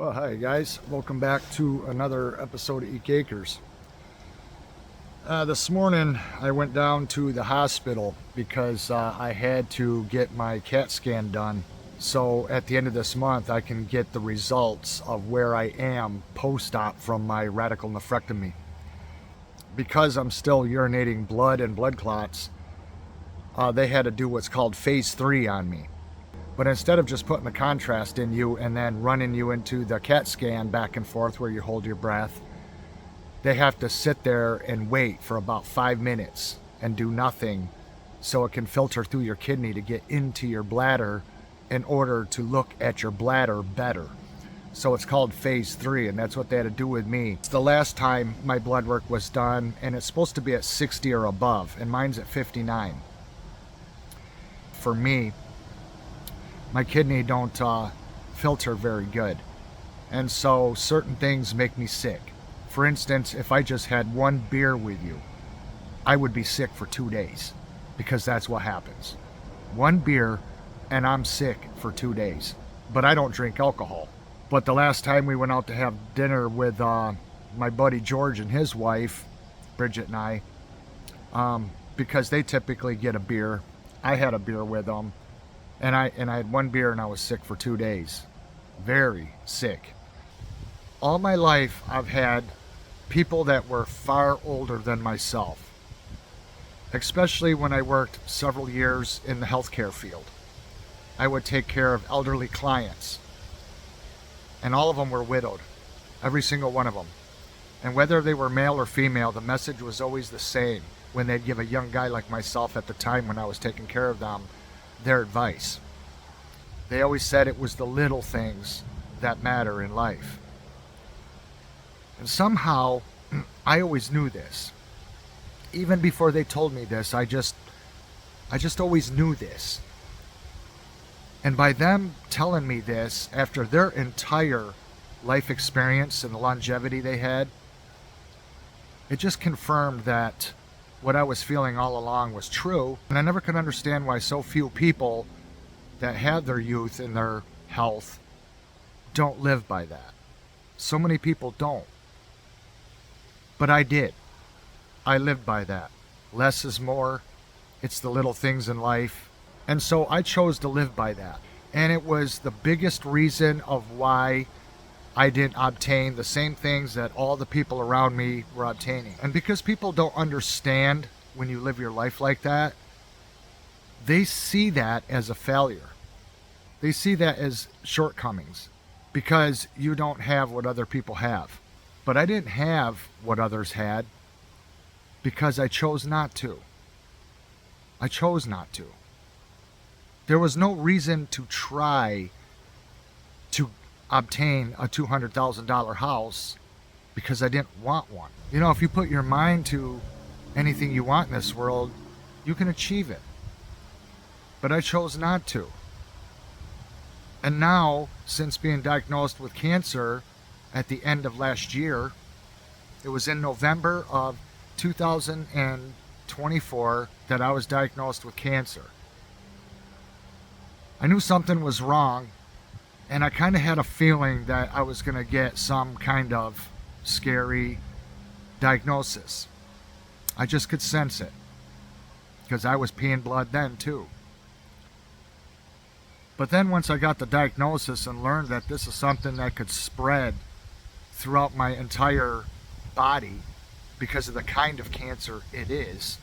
Well, hi guys. Welcome back to another episode of Eek Acres. This morning I went down to the hospital because I had to get my CAT scan done. So at the end of this month I can get the results of where I am post-op from my radical nephrectomy. Because I'm still urinating blood and blood clots, they had to do what's called phase 3 on me. But instead of just putting the contrast in you and then running you into the CAT scan back and forth where you hold your breath, they have to sit there and wait for about 5 minutes and do nothing so it can filter through your kidney to get into your bladder in order to look at your bladder better. So it's called phase 3, and that's what they had to do with me. It's the last time my blood work was done, and it's supposed to be at 60 or above, and mine's at 59. For me, my kidney don't filter very good, and so certain things make me sick. For instance, if I just had one beer with you, I would be sick for 2 days, because that's what happens. One beer and I'm sick for 2 days. But I don't drink alcohol. But the last time we went out to have dinner with my buddy George and his wife, Bridget and I, because they typically get a beer, I had a beer with them. And I had one beer and I was sick for 2 days. Very sick. All my life I've had people that were far older than myself. Especially when I worked several years in the healthcare field. I would take care of elderly clients. And all of them were widowed. Every single one of them. And whether they were male or female, the message was always the same when they'd give a young guy like myself at the time when I was taking care of them their advice. They always said it was the little things that matter in life. And somehow, I always knew this. Even before they told me this, I just always knew this. And by them telling me this, after their entire life experience and the longevity they had, it just confirmed that what I was feeling all along was true, and I never could understand why so few people that had their youth and their health don't live by that. So many people don't. But I did. I lived by that. Less is more. It's the little things in life. And so I chose to live by that. And it was the biggest reason of why I didn't obtain the same things that all the people around me were obtaining. And because people don't understand when you live your life like that, they see that as a failure. They see that as shortcomings because you don't have what other people have. But I didn't have what others had because I chose not to. I chose not to. There was no reason to try to obtain a $200,000 house because I didn't want one. You know, if you put your mind to anything you want in this world, you can achieve it. But I chose not to. And now, since being diagnosed with cancer at the end of last year, it was in November of 2024 that I was diagnosed with cancer. I knew something was wrong, and I kind of had a feeling that I was going to get some kind of scary diagnosis. I just could sense it, because I was peeing blood then too. But then once I got the diagnosis and learned that this is something that could spread throughout my entire body because of the kind of cancer it is,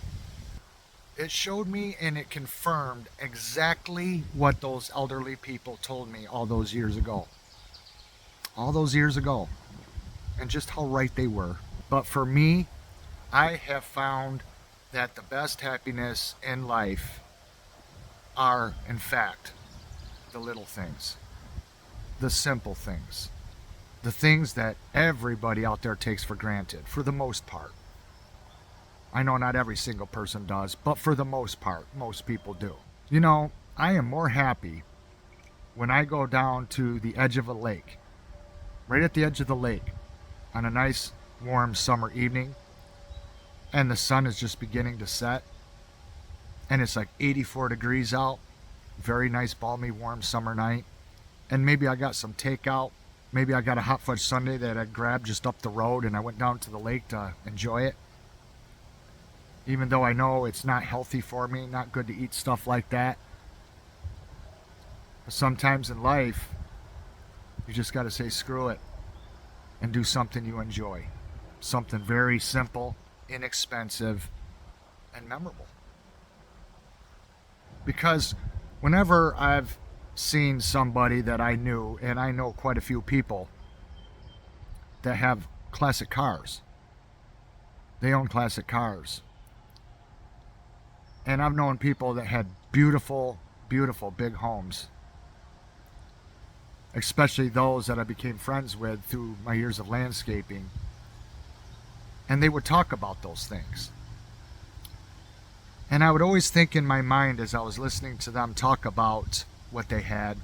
it showed me and it confirmed exactly what those elderly people told me all those years ago. All those years ago. And just how right they were. But for me, I have found that the best happiness in life are, in fact, the little things. The simple things. The things that everybody out there takes for granted, for the most part. I know not every single person does, but for the most part, most people do. You know, I am more happy when I go down to the edge of a lake, right at the edge of the lake, on a nice, warm summer evening, and the sun is just beginning to set, and it's like 84 degrees out, very nice, balmy, warm summer night, and maybe I got some takeout, Maybe I got a hot fudge sundae that I grabbed just up the road and I went down to the lake to enjoy it. Even though I know it's not healthy for me, not good to eat stuff like that. But sometimes in life, you just got to say screw it and do something you enjoy. Something very simple, inexpensive, and memorable. Because whenever I've seen somebody that I knew, and I know quite a few people that have classic cars, they own classic cars. And I've known people that had beautiful, beautiful big homes, especially those that I became friends with through my years of landscaping. And they would talk about those things. And I would always think in my mind as I was listening to them talk about what they had,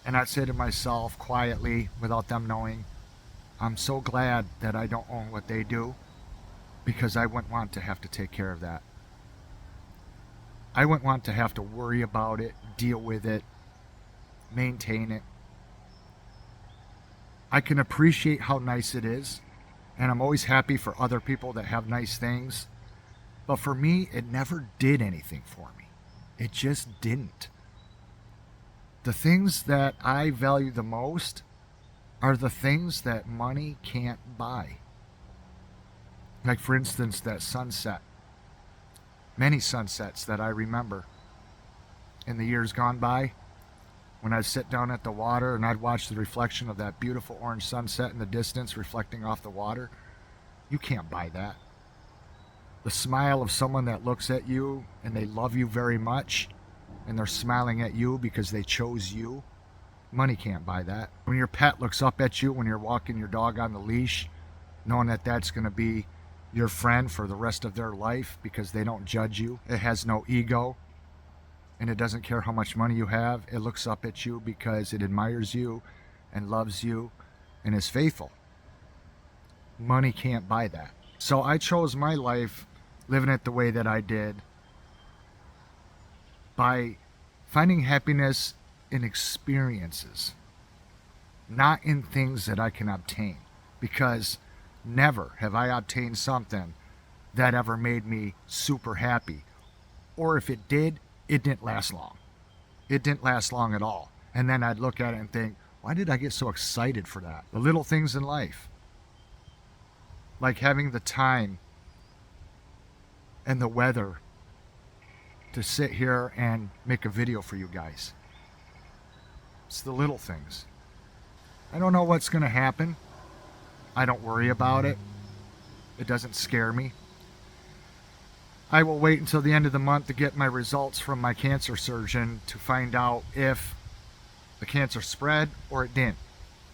and I'd say to myself quietly, without them knowing, I'm so glad that I don't own what they do, because I wouldn't want to have to take care of that. I wouldn't want to have to worry about it, deal with it, maintain it. I can appreciate how nice it is, and I'm always happy for other people that have nice things. But for me, it never did anything for me. It just didn't. The things that I value the most are the things that money can't buy. Like, for instance, that sunset. Many sunsets that I remember in the years gone by, when I'd sit down at the water and I'd watch the reflection of that beautiful orange sunset in the distance reflecting off the water. You can't buy that. The smile of someone that looks at you and they love you very much and they're smiling at you because they chose you. Money can't buy that. When your pet looks up at you when you're walking your dog on the leash, knowing that that's going to be your friend for the rest of their life because they don't judge you. It has no ego and it doesn't care how much money you have. It looks up at you because it admires you and loves you and is faithful. Money can't buy that. So I chose my life living it the way that I did by finding happiness in experiences, not in things that I can obtain. Because never have I obtained something that ever made me super happy. Or if it did, it didn't last long. It didn't last long at all. And then I'd look at it and think, why did I get so excited for that? The little things in life. Like having the time and the weather to sit here and make a video for you guys. It's the little things. I don't know what's going to happen. I don't worry about it. It doesn't scare me. I will wait until the end of the month to get my results from my cancer surgeon to find out if the cancer spread or it didn't.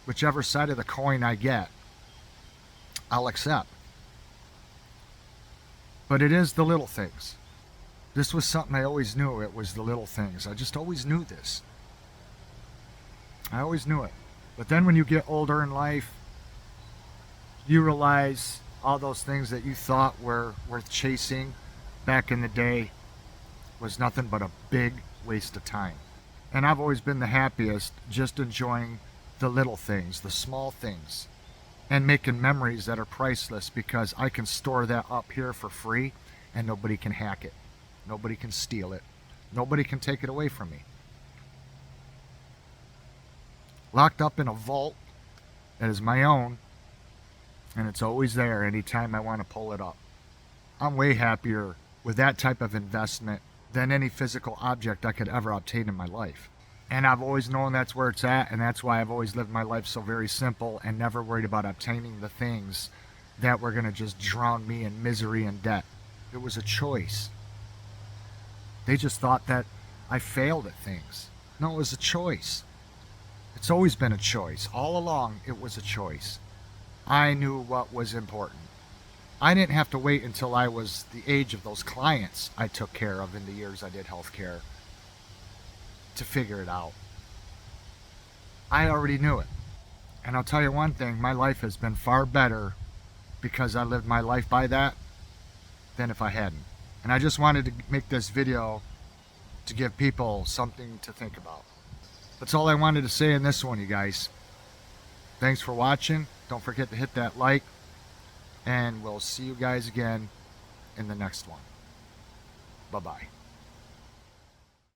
Whichever side of the coin I get, I'll accept. But it is the little things. This was something I always knew. It was the little things. I just always knew this. I always knew it. But then when you get older in life, you realize all those things that you thought were worth chasing back in the day was nothing but a big waste of time. And I've always been the happiest just enjoying the little things, the small things, and making memories that are priceless because I can store that up here for free and nobody can hack it. Nobody can steal it. Nobody can take it away from me. Locked up in a vault that is my own, and it's always there anytime I want to pull it up. I'm way happier with that type of investment than any physical object I could ever obtain in my life. And I've always known that's where it's at, and that's why I've always lived my life so very simple and never worried about obtaining the things that were going to just drown me in misery and debt. It was a choice. They just thought that I failed at things. No, it was a choice. It's always been a choice. All along, it was a choice. I knew what was important. I didn't have to wait until I was the age of those clients I took care of in the years I did healthcare to figure it out. I already knew it. And I'll tell you one thing, my life has been far better because I lived my life by that than if I hadn't. And I just wanted to make this video to give people something to think about. That's all I wanted to say in this one, you guys. Thanks for watching. Don't forget to hit that like, and we'll see you guys again in the next one. Bye-bye.